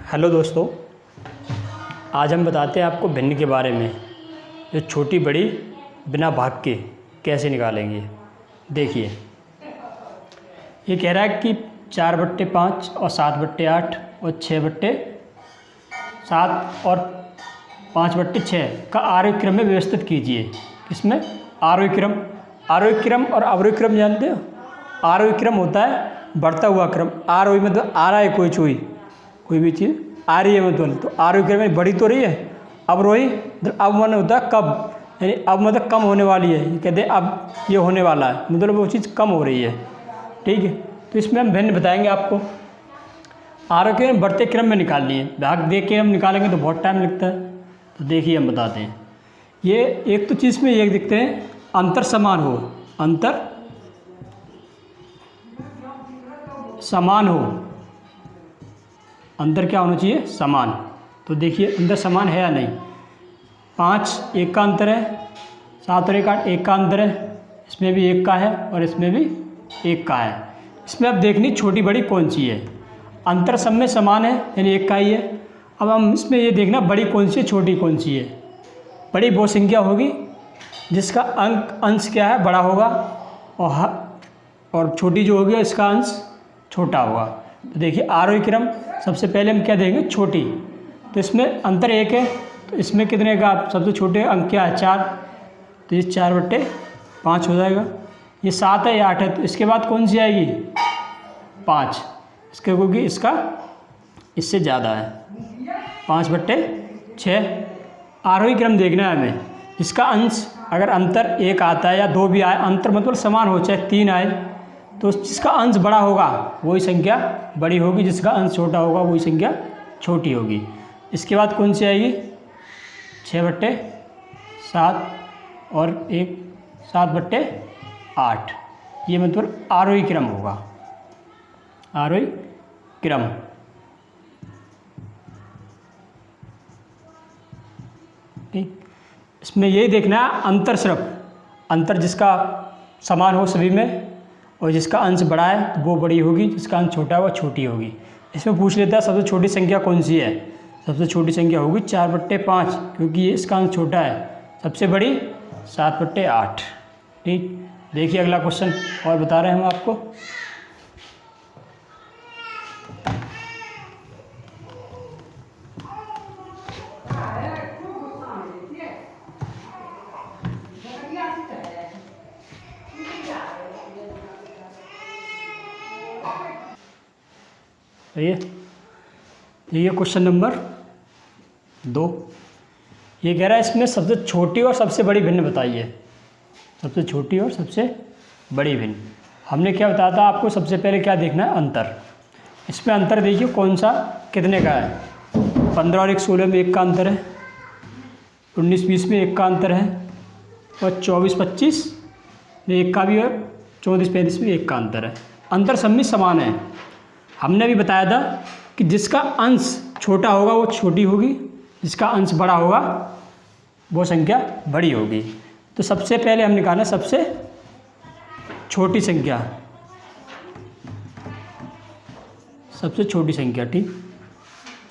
Hello दोस्तों, आज हम बताते हैं आपको भिन्न के बारे में। जो छोटी बड़ी बिना भाग के कैसे निकालेंगे। देखिए, ये कह रहा है कि 4/5 और 7/8 और 6/7 और 5/6 का आरोही क्रम में व्यवस्थित कीजिए। किसमें? आरोही क्रम। आरोही क्रम और अवरोही क्रम जानते हो? आरोही क्रम होता है बढ़ता हुआ क्रम। आरोही मतलब आ रहा है कोई भी चीज़ आ रही है मतलब, तो आरोही क्रम में बढ़ी तो रही है। अवरोही मतलब अब मन होता है कब, यानी अब मतलब कम होने वाली है। ये कहते हैं अब ये होने वाला है, मतलब वो चीज़ कम हो रही है। ठीक है, तो इसमें हम भिन्न बताएंगे आपको। आरोही क्रम बढ़ते क्रम में निकालनी है। भाग देख के हम निकालेंगे तो बहुत टाइम लगता है। तो देखिए हम बताते हैं। ये एक तो चीज़ में ये दिखते हैं अंतर समान हो, अंतर समान हो। अंतर क्या होना चाहिए? समान। तो देखिए अंतर समान है या नहीं। 5 1 का अंतर है, 7 और 1 8 1 का अंतर है। इसमें भी 1 का है और इसमें भी 1 का है। इसमें अब देखनी छोटी बड़ी कौन सी है। अंतर सब में समान है यानी 1 का ही है। अब हम इसमें ये देखना बड़ी कौन सी है, छोटी कौन सी है। बड़ी वो संख्या होगी जिसका अंश क्या है, बड़ा होगा, और छोटी जो होगी इसका अंश छोटा होगा। तो देखिए आरोही क्रम सबसे पहले हम क्या देंगे? छोटी। तो इसमें अंतर 1 है, तो इसमें कितने का सबसे छोटे अंक क्या है? 4। तो ये 4/5 हो जाएगा। ये 7 है, ये 8 है, तो इसके बाद कौन सी आएगी? 5। इसके क्योंकि इसका इससे ज़्यादा है। 5/6 आरोही क्रम देखना है हमें। इसका अंश अगर अंतर 1 आता है या 2 भी आए, अंतर मतलब समान हो, चाहे 3 आए, तो जिसका अंश बड़ा होगा वही संख्या बड़ी होगी, जिसका अंश छोटा होगा वही संख्या छोटी होगी। इसके बाद कौन सी आएगी? 6/7 और 7/8। ये मतलब आरोही क्रम होगा, आरोही क्रम। ठीक, इसमें यही देखना है अंतर, सिर्फ अंतर जिसका समान हो सभी में, और जिसका अंश बड़ा है तो वो बड़ी होगी, जिसका अंश छोटा है वो छोटी होगी। इसमें पूछ लेता है सबसे छोटी संख्या कौन सी है। सबसे छोटी संख्या होगी 4/5, क्योंकि ये इसका अंश छोटा है। सबसे बड़ी 7/8। ठीक, देखिए अगला क्वेश्चन और बता रहे हैं हम आपको। ये क्वेश्चन नंबर 2। ये कह रहा है इसमें सबसे छोटी और सबसे बड़ी भिन्न बताइए। सबसे छोटी और सबसे बड़ी भिन्न हमने क्या बताया था आपको? सबसे पहले क्या देखना है? अंतर। इसमें अंतर देखिए कौन सा कितने का है। 15 और 1 16 में 1 का अंतर है। 19 20 में 1 का अंतर है, और 24 25 में 1 का भी है, 34 35 में 1 का अंतर है। अंतर सब में समान है। हमने भी बताया था कि जिसका अंश छोटा होगा वो छोटी होगी, जिसका अंश बड़ा होगा वो संख्या बड़ी होगी। तो सबसे पहले हम निकालें सबसे छोटी संख्या। सबसे छोटी संख्या, ठीक।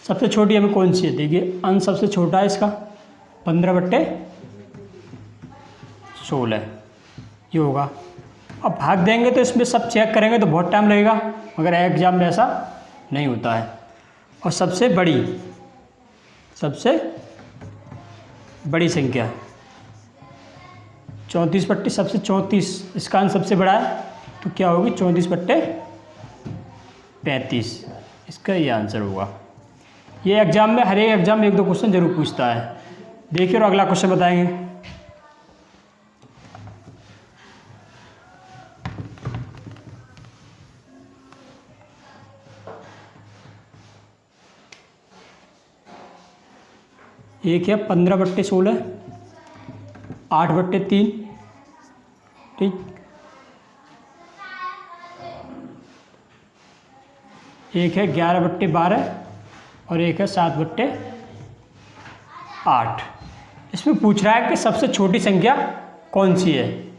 सबसे छोटी हमें कौन सी है? देखिए अंश सबसे छोटा है इसका 15/16 ये होगा। अब भाग देंगे तो इसमें सब चेक करेंगे तो बहुत टाइम लगेगा, मगर एग्जाम में ऐसा नहीं होता है। और सबसे बड़ी संख्या 34/, सबसे 34, इसका अंश सबसे बड़ा है तो क्या होगी? 34/35। इसका ये आंसर होगा। ये एग्जाम में, हर एक एग्जाम में 1-2 क्वेश्चन जरूर पूछता है। देखिए और अगला क्वेश्चन बताएंगे। एक है 15/16, 8/3, ठीक। एक है 11/12 और एक है 7/8। इसमें पूछ रहा है कि सबसे छोटी संख्या कौन सी है।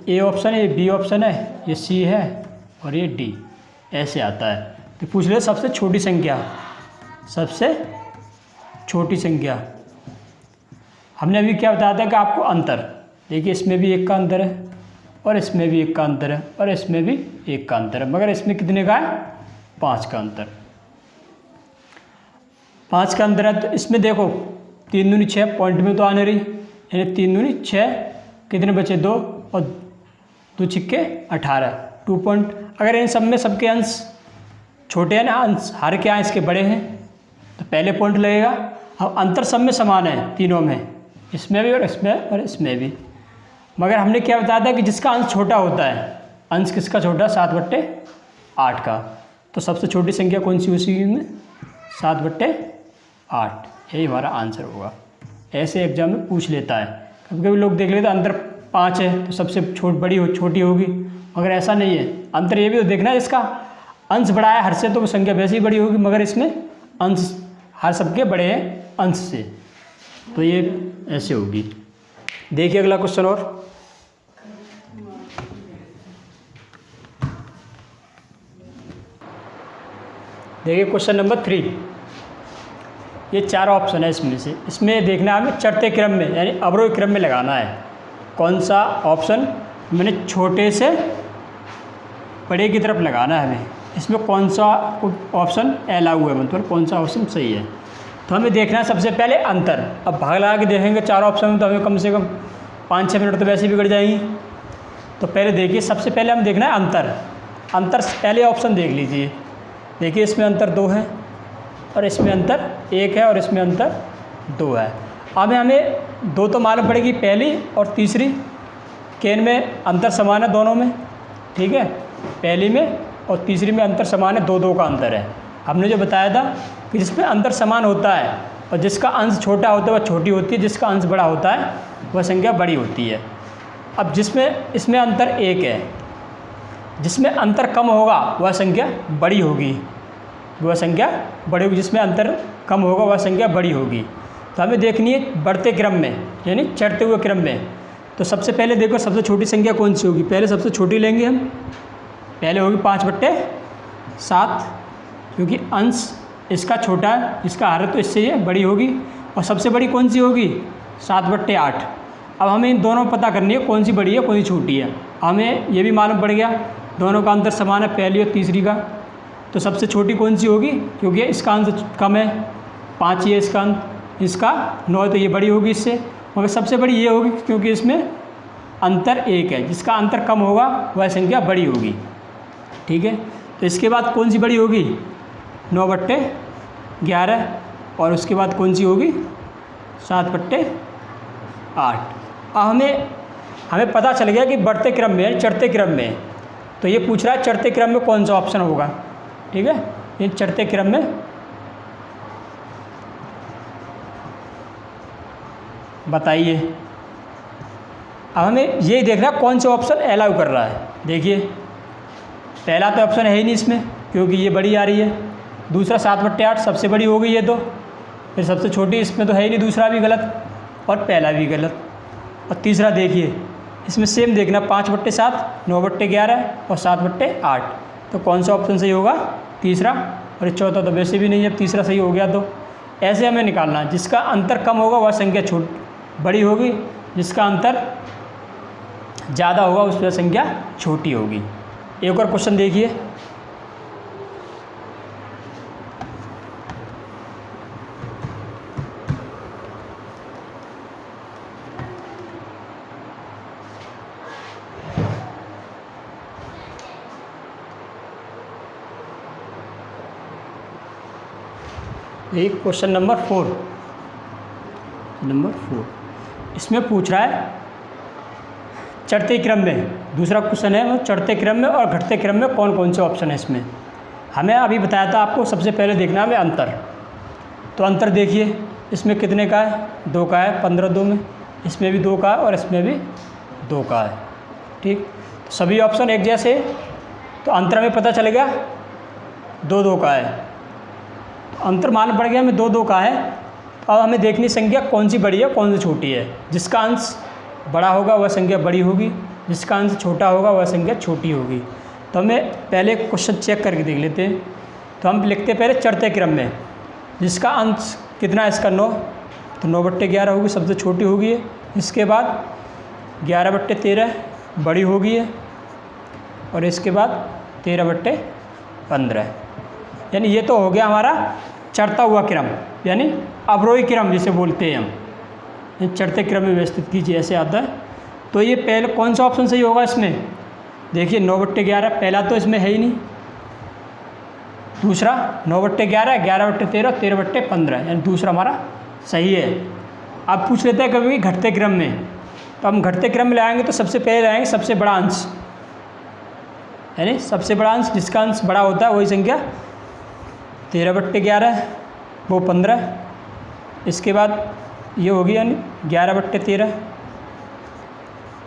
ए ऑप्शन है, ये बी ऑप्शन है, ये सी है और ये डी, ऐसे आता है। तो पूछ रहे सबसे छोटी संख्या। सबसे छोटी संख्या। हमने अभी क्या बताया था कि आपको अंतर, देखिए इसमें भी 1 का अंतर है और इसमें भी 1 का अंतर है और इसमें भी 1 का अंतर है, मगर इसमें कितने का है? 5 का अंतर। 5 का अंतर है तो इसमें देखो 3 दूनी 6 पॉइंट में तो आने रही, यानी 3 दूनी 6, कितने बचे 2 और 2 छिक्के 18, 2 पॉइंट। अगर इन सब में सबके अंश छोटे हैं ना, अंश हर के अंश के बड़े हैं तो पहले पॉइंट लगेगा। अब अंतर सब में समान है तीनों में, इसमें भी और इसमें और इसमें भी, मगर हमने क्या बताया था कि जिसका अंश छोटा होता है, अंश किसका छोटा? 7/8 का। तो सबसे छोटी संख्या कौन सी उसी में? 7/8, यही हमारा आंसर होगा। ऐसे एग्जाम में पूछ लेता है, कभी कभी लोग देख लेते हैं अंतर 5 है तो सबसे छोटी होगी, मगर ऐसा नहीं है। अंतर ये भी तो देखना है, इसका अंश बड़ा है हर से तो वो संख्या वैसे ही बड़ी होगी, मगर इसमें अंश हर सबके बड़े हैं अंश से, तो ये ऐसे होगी। देखिए अगला क्वेश्चन और, देखिए क्वेश्चन नंबर 3। ये 4 ऑप्शन है इसमें से, इसमें देखना है हमें चढ़ते क्रम में यानी अवरोही क्रम में लगाना है। कौन सा ऑप्शन मैंने छोटे से बड़े की तरफ लगाना है हमें, इसमें कौन सा ऑप्शन अलाउ है, मतलब कौन सा ऑप्शन सही है। तो हमें देखना है सबसे पहले अंतर। अब भाग लगा के देखेंगे 4 ऑप्शन में तो हमें कम से कम 5-6 मिनट तो वैसे बिगड़ जाएंगी। तो पहले देखिए, सबसे पहले हम देखना है अंतर। अंतर पहले ऑप्शन देख लीजिए, देखिए इसमें अंतर 2 है और इसमें अंतर 1 है और इसमें अंतर 2 है। अब हमें 2 तो मालूम पड़ेगी पहली और तीसरी, केन में अंतर समान है दोनों में, ठीक है, पहली में और तीसरी में अंतर समान है, 2-2 का अंतर है। हमने जो बताया था कि जिसमें अंतर समान होता है और जिसका अंश छोटा होता है वह छोटी होती है, जिसका अंश बड़ा होता है वह संख्या बड़ी होती है। अब जिसमें इसमें अंतर 1 है, जिसमें अंतर कम होगा वह संख्या बड़ी होगी, वह संख्या बड़ी होगी, जिसमें अंतर कम होगा वह संख्या बड़ी होगी। तो हमें देखनी है बढ़ते क्रम में यानी चढ़ते हुए क्रम में। तो सबसे पहले देखो सबसे छोटी संख्या कौन सी होगी, पहले सबसे छोटी लेंगे हम, पहले होगी 5/7, क्योंकि अंश इसका छोटा है, इसका हर तो इससे ये बड़ी होगी। और सबसे बड़ी कौन सी होगी? 7/8। अब हमें इन दोनों पता करनी है कौन सी बड़ी है कौन सी छोटी है। हमें ये भी मालूम पड़ गया दोनों का अंतर समान है, पहली और तीसरी का। तो सबसे छोटी कौन सी होगी, क्योंकि इसका अंश कम है, 5 ही है इसका अंश, इसका 9 है तो ये बड़ी होगी इससे, मगर सबसे बड़ी ये होगी क्योंकि इसमें अंतर 1 है, जिसका अंतर कम होगा वह संख्या बड़ी होगी, ठीक है। तो इसके बाद कौन सी बड़ी होगी? 9/11, और उसके बाद कौन सी होगी? 7/8। अब हमें पता चल गया कि बढ़ते क्रम में चढ़ते क्रम में, तो ये पूछ रहा है चढ़ते क्रम में कौन सा ऑप्शन होगा, ठीक है। ये चढ़ते क्रम में बताइए। अब हमें ये देखना कौन सा ऑप्शन अलाउ कर रहा है। देखिए पहला तो ऑप्शन है ही नहीं इसमें क्योंकि ये बड़ी आ रही है, दूसरा 7/8 सबसे बड़ी हो गई ये तो, फिर सबसे छोटी इसमें तो है ही नहीं, दूसरा भी गलत और पहला भी गलत। और तीसरा देखिए इसमें सेम देखना 5/7, 9/11 और 7/8, तो कौन सा ऑप्शन सही होगा? तीसरा। और चौथा तो वैसे भी नहीं है, तीसरा सही हो गया। तो ऐसे हमें निकालना है, जिसका अंतर कम होगा वह संख्या बड़ी होगी, जिसका अंतर ज़्यादा होगा उस पर संख्या छोटी होगी। एक और क्वेश्चन देखिए, एक क्वेश्चन नंबर 4। इसमें पूछ रहा है चढ़ते क्रम में, दूसरा क्वेश्चन है वो चढ़ते क्रम में और घटते क्रम में कौन कौन से ऑप्शन है इसमें। हमें अभी बताया था आपको सबसे पहले देखना है हमें अंतर। तो अंतर देखिए इसमें कितने का है? 2 का है 15-2 में, इसमें भी 2 का है और इसमें भी 2 का है, ठीक। तो सभी ऑप्शन एक जैसे, तो अंतर हमें पता चल गया 2-2 का है, अंतर मालूम पड़ गया हमें 2-2 का है। अब हमें देखनी संख्या कौन सी बड़ी है कौन सी छोटी है। जिसका अंश बड़ा होगा वह संख्या बड़ी होगी, जिसका अंश छोटा होगा वह संख्या छोटी होगी। तो हमें पहले क्वेश्चन चेक करके देख लेते हैं। तो हम लिखते हैं पहले चढ़ते क्रम में, जिसका अंश कितना है इसका 9, तो 9/11 होगी, सबसे छोटी होगी है। इसके बाद 11/13 बड़ी होगी है, और इसके बाद 13/15। यानी ये तो हो गया हमारा चढ़ता हुआ क्रम, यानी अवरोही क्रम जिसे बोलते हैं हम। चढ़ते क्रम में व्यवस्थित कीजिए, ऐसे आता है। तो ये पहले कौन सा ऑप्शन सही होगा इसमें? देखिए 9/11 पहला तो इसमें है ही नहीं, दूसरा 9/11, 11/13, 13/15, यानी दूसरा हमारा सही है। अब पूछ लेते हैं कभी घटते क्रम में, तो हम घटते क्रम में लाएंगे तो सबसे पहले लाएंगे सबसे बड़ा अंश, यानी सबसे बड़ा अंश जिसका अंश बड़ा होता है वही संख्या 13/11 वो 15। इसके बाद ये होगी यानी 11/13,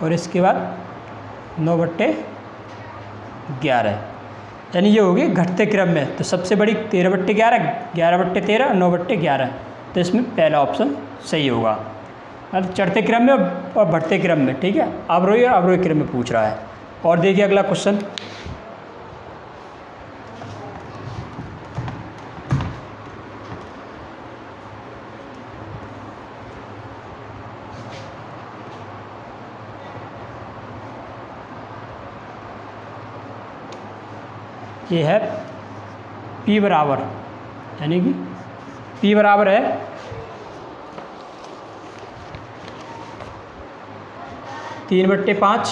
और इसके बाद 9/11, यानी ये होगी घटते क्रम में। तो सबसे बड़ी 13/11, 11/13, 9/11, तो इसमें पहला ऑप्शन सही होगा। मतलब चढ़ते क्रम में और बढ़ते क्रम में, ठीक है, अवरोही और अवरोही क्रम में पूछ रहा है। और देखिए अगला क्वेश्चन, ये है P बराबर, यानी कि P बराबर है 3/5,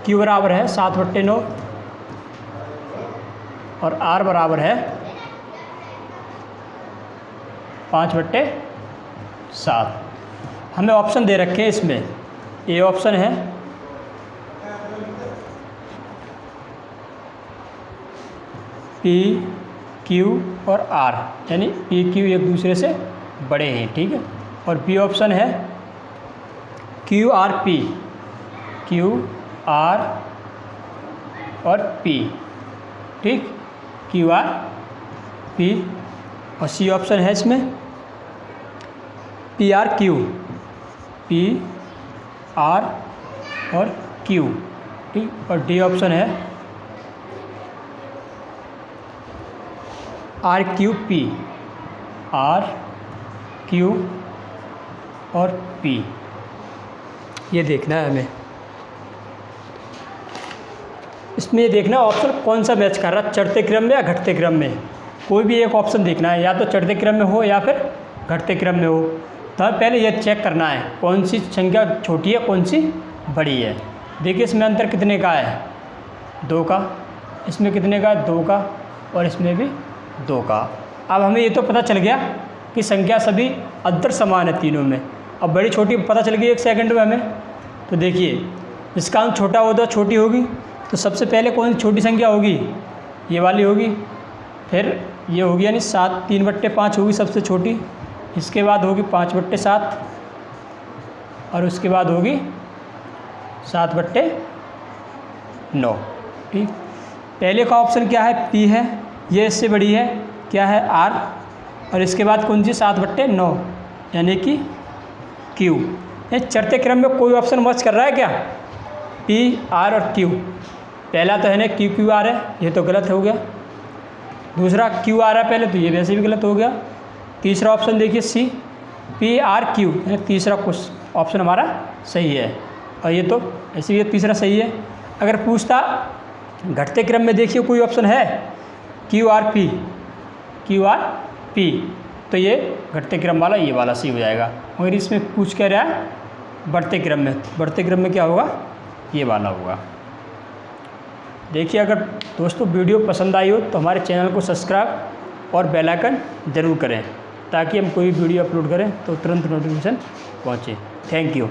Q बराबर है 7/9, और R बराबर है 5/7। हमें ऑप्शन दे रखे हैं इसमें, ये ऑप्शन है P, Q और R, यानी P, Q एक दूसरे से बड़े हैं, ठीक है। और B ऑप्शन है Q, R, P, Q, R और P, ठीक, Q, R, P। और C ऑप्शन है इसमें P, R, Q, P, R और Q, ठीक। और D ऑप्शन है R, Q, P, R, Q और P। ये देखना है हमें, इसमें ये देखना ऑप्शन कौन सा मैच कर रहा है, चढ़ते क्रम में या घटते क्रम में। कोई भी एक ऑप्शन देखना है, या तो चढ़ते क्रम में हो या फिर घटते क्रम में हो। तो हमें पहले ये चेक करना है कौन सी संख्या छोटी है कौन सी बड़ी है। देखिए इसमें अंतर कितने का है, 2 का, इसमें कितने का है, 2 का, और इसमें भी 2 का। अब हमें ये तो पता चल गया कि संख्या सभी अंतर समान है तीनों में। अब बड़ी छोटी पता चल गई 1 सेकंड में हमें। तो देखिए जिसका अंश छोटा हो तो छोटी होगी, तो सबसे पहले कौन सी छोटी संख्या होगी, ये वाली होगी। फिर ये होगी यानी 3/5 होगी सबसे छोटी, इसके बाद होगी 5/7, और उसके बाद होगी 7/9, ठीक। पहले का ऑप्शन क्या है, P है, ये इससे बड़ी है, क्या है, R, और इसके बाद कौन सी 7/9, यानी कि Q। ये चढ़ते क्रम में कोई ऑप्शन मैच कर रहा है क्या, P, R और Q। पहला तो है ना Q, Q, R है, ये तो गलत हो गया। दूसरा Q, R है पहले, तो ये वैसे भी गलत हो गया। तीसरा ऑप्शन देखिए C, P, R, Q, यानी तीसरा कुछ ऑप्शन हमारा सही है, और ये तो ऐसे भी तीसरा सही है। अगर पूछता घटते क्रम में देखिए कोई ऑप्शन है Q, R, P, Q, R, P, तो ये घटते क्रम वाला ये वाला सही हो जाएगा। मगर इसमें पूछ क्या रहा है बढ़ते क्रम में, बढ़ते क्रम में क्या होगा, ये वाला होगा। देखिए अगर दोस्तों वीडियो पसंद आई हो तो हमारे चैनल को सब्सक्राइब और बेल आइकन ज़रूर करें, ताकि हम कोई वीडियो अपलोड करें तो तुरंत नोटिफिकेशन पहुँचे। Thank you.